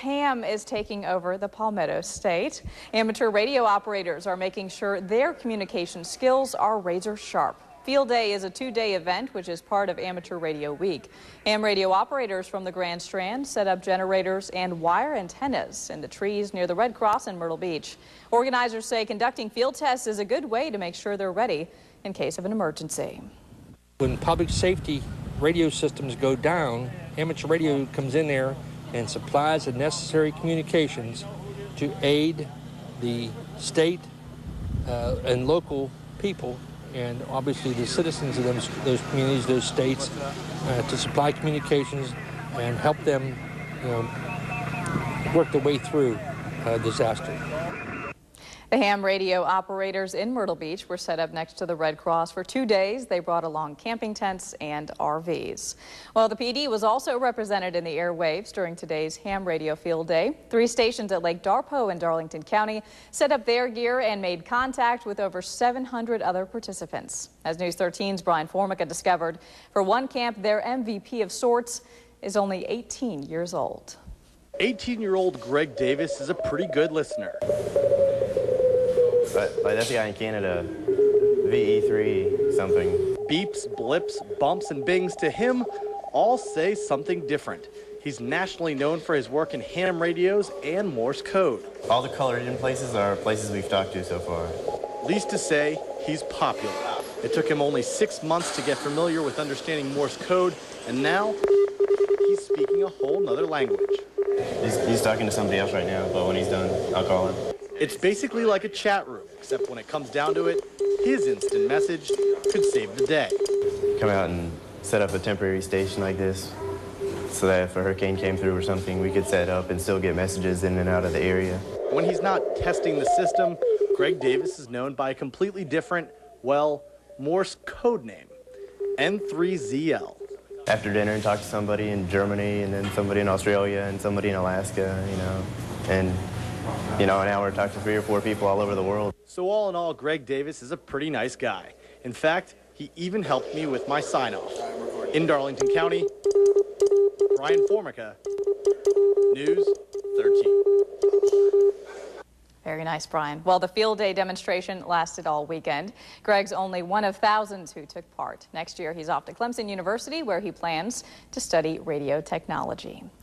ham is taking over the Palmetto State. Amateur radio operators are making sure their communication skills are razor sharp. Field Day is a two-day event, which is part of Amateur Radio Week. Ham radio operators from the Grand Strand set up generators and wire antennas in the trees near the Red Cross in Myrtle Beach. Organizers say conducting field tests is a good way to make sure they're ready in case of an emergency. When public safety radio systems go down, amateur radio comes in there and supplies the necessary communications to aid the state and local people, and obviously the citizens of those communities, those states, to supply communications and help them, work their way through disaster. The ham radio operators in Myrtle Beach were set up next to the Red Cross for 2 days. They brought along camping tents and RVs. Well, the PD was also represented in the airwaves during today's ham radio field day. 3 stations at Lake Darpo in Darlington County set up their gear and made contact with over 700 other participants. As News 13's Brian Formica discovered, for one camp, their MVP of sorts is only 18 years old. 18-year-old Greg Davis is a pretty good listener. Like that's the guy in Canada, VE3 something. Beeps, blips, bumps, and bings to him all say something different. He's nationally known for his work in ham radios and Morse code. All the colored-in places are places we've talked to so far. Least to say, he's popular. It took him only 6 months to get familiar with understanding Morse code, and now he's speaking a whole nother language. He's talking to somebody else right now, but when he's done, I'll call him. It's basically like a chat room, except when it comes down to it, his instant message could save the day. Come out and set up a temporary station like this so that if a hurricane came through or something, we could set up and still get messages in and out of the area. When he's not testing the system, Greg Davis is known by a completely different, well, Morse code name, N3ZL. After dinner, and talk to somebody in Germany, and then somebody in Australia, and somebody in Alaska, and an hour to talk to 3 or 4 people all over the world. So all in all, Greg Davis is a pretty nice guy. In fact, he even helped me with my sign-off. In Darlington County, Brian Formica, News 13. Very nice, Brian. Well, the field day demonstration lasted all weekend. Greg's only one of thousands who took part. Next year, he's off to Clemson University, where he plans to study radio technology.